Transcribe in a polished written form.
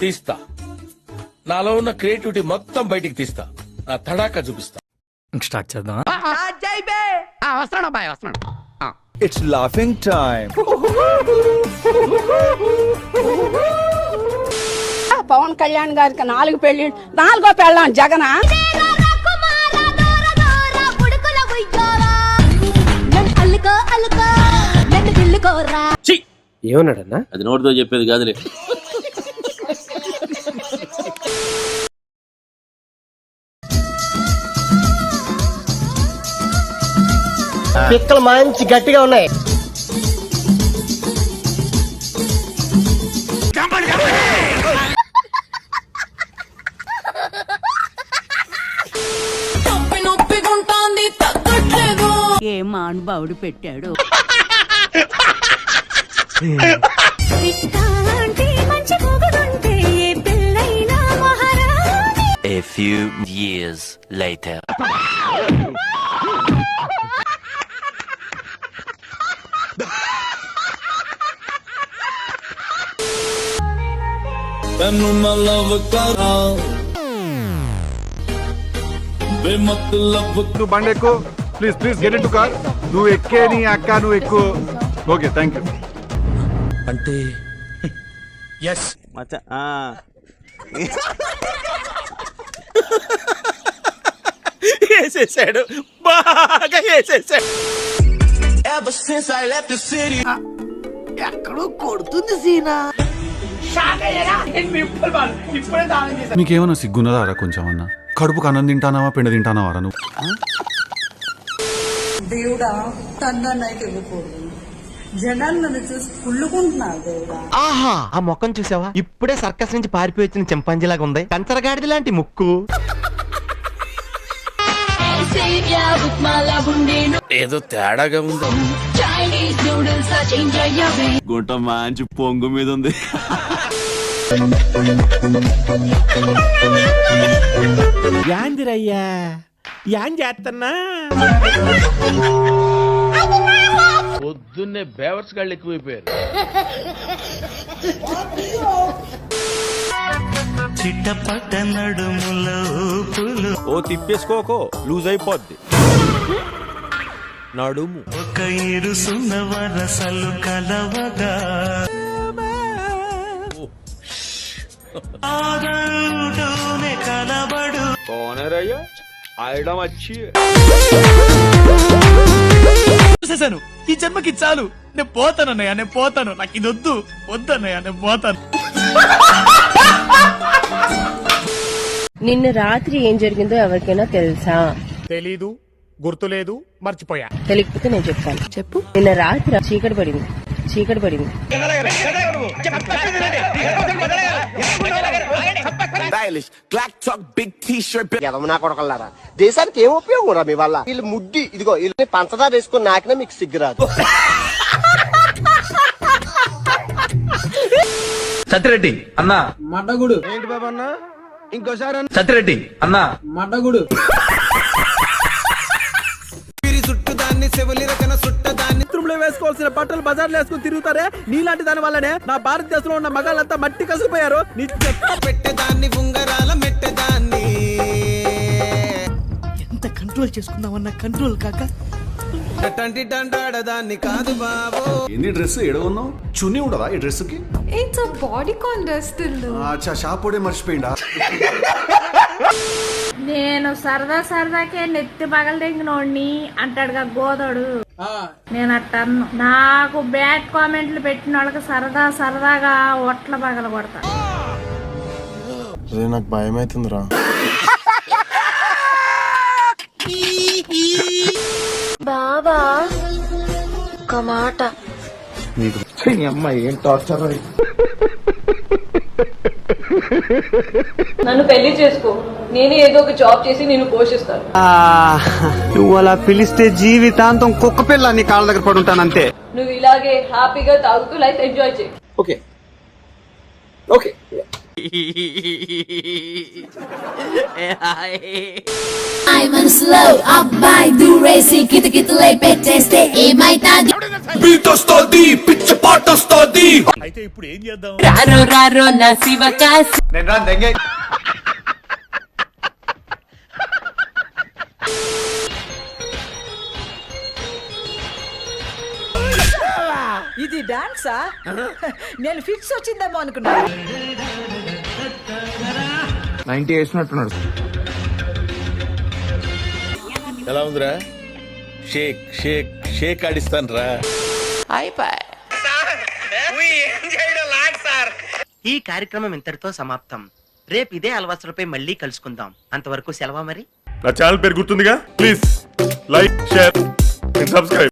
తీస్తా, నాలో ఉన్న క్రియేటివిటీ మొత్తం బయటికి తీస్తా, నా తడాకా చూపిస్తా. స్టార్ట్ చేద్దాం. వస్తున్నాడు బాయ్, వస్తున్నాడు. It's laughing time. Pawan Kalyan గారికి 4 పెళ్లి, 4వ పెళ్ళాం జగన్. ఏమన్నాడన్నా? అది నోటితో చెప్పేది కాదులే. పిక్కలు మంచి గట్టిగా ఉన్నాయి. ఏ మానుభావుడు పెట్టాడు. A few years later. నువ్వు బండి ఎక్కు, please please get in to car. నువ్వు ఎక్కే నీ అక్క, నువ్వు ఎక్కు. Okay, thank you. అంటే ఎస్ మచ్చా వేసేసాడు, బాగా వేసేసాడు. ఎక్కడో కొడుతుంది సీనా. నీకేమన్నా సిగ్గున్నదారా కొంచెం అన్న? కడుపుకు అన్నం తింటానావా, పిండ తింటానావారా నువ్వు? దేవుడా తండ్రి వెళ్ళిపోదు, జనాలు నన్ను చూసి కుళ్ళుకుంటున్నారు. దేవుడా, ఆహా, ఆ మొక్కం చూసావా? ఇప్పుడే సర్కస్ నుంచి పారిపోయి వచ్చిన చింపాంజీలాగా ఉంది. కంచరగాడిది లాంటి ముక్కు. ఏదో తేడాగా ఉంది. గుంట మంచి పొంగు మీద ఉంది. యాందిరయ్యా, యాన్ చేస్తున్నా. పొద్దున్నే బేవర్స్ గాళ్ళు ఎక్కువైపోయారు. చిట్టపట్ట నడుములో పూలు ఓ తిప్పేసుకోకో, లూజ్ అయిపోద్ది నడుము. ఒక ఇరుసున్న వరసలు కలవగా ఆగడునే కలబడు. చూసేసాను, ఈ జన్మకి చాలు. నేను పోతాను అన్నయ్య, నేను పోతాను. నాకు ఇది వద్దు, వద్దన్నయ్య, నేను పోతాను. నిన్న రాత్రి ఏం జరిగిందో ఎవరికైనా తెలుసా? తెలీదు, గుర్తులేదు, మర్చిపోయా. తెలియకపోతే నేను చెప్తాను. చెప్పు. నిన్న రాత్రి చీకటి పడింది. దేశానికి ఏం ఉపయోగం రా మీ వల్ల? వీళ్ళు ముడ్డి, ఇదిగో వీళ్ళని పంచదార వేసుకుని నాకినా మీకు సిగ్గురాదు. సత్యరెడ్డి అన్నా మడ్డగుడు ఏంటి బాబా అన్న? ఇంకోసారి సత్యరెడ్డి అన్నా మడ్డగుడు. వేసుకోవాల్సిన బట్టలు బజార్లో వేసుకుని తిరుగుతారే, నీలాంటి దాని వల్లనే నా భారతదేశంలో ఉన్న మగాళ్ళంతా మట్టి కసిపోయారు. పెట్టేదాన్ని ఉంగరాల మెట్టేదాన్ని ఎంత కంట్రోల్ చేసుకుందామన్నా కంట్రోల్ కాక దాన్ని కాదు బాబు. ఎన్ని డ్రెస్ ఎడవన్నావు? చున్నీ ఉండదా ఈ డ్రెస్ కి? షాపోడే మర్చిపోయిందా? నేను సరదాకే నెత్తి పగలదెంగినోడిని అంటాడుగా గోదోడు. నేను అట్టను. నాకు బ్యాడ్ కామెంట్లు పెట్టిన వాళ్ళకి సరదాగా ఒట్ల పగల కొడతా. నాకు భయం అవుతుందిరా. బాబా ఒక మాట. అమ్మాయి ఏం టార్చర్. నన్ను పెళ్లి చేసుకో, నేను ఏదో ఒక జాబ్ చేసి నేను పోషిస్తాను. నువ్వు అలా పిలిస్తే జీవితాంతం కుక్క పిల్ల నీ కాళ్ళ దగ్గర పడి ఉంటానంతే. నువ్వు ఇలాగే హ్యాపీగా తాగుతూ లైఫ్ ఎంజాయ్ చేయి. Okay okay. మనసులో అబ్బాయి దూరేసి కితకితలై పెట్టేస్తే ఏమైతాది? అయితే ఇప్పుడు ఏం చేద్దాం? రారో రారో నా శివకాశి ఇది డాన్సా నేను ఫిక్స్ వచ్చిందేమో అనుకున్నా 90 వేసినట్టున్నాడు. ఎలా ఉందిరా? షేక్ షేక్ షేక్ ఆడిస్తాను రా. ఈ కార్యక్రమం ఇంతటితో సమాప్తం. రేపు ఇదే అలవాసులపై మళ్ళీ కలుసుకుందాం. అంతవరకు సెలవా మరి. నా ఛానల్ పేరు గుర్తుందిగా, please like share and subscribe.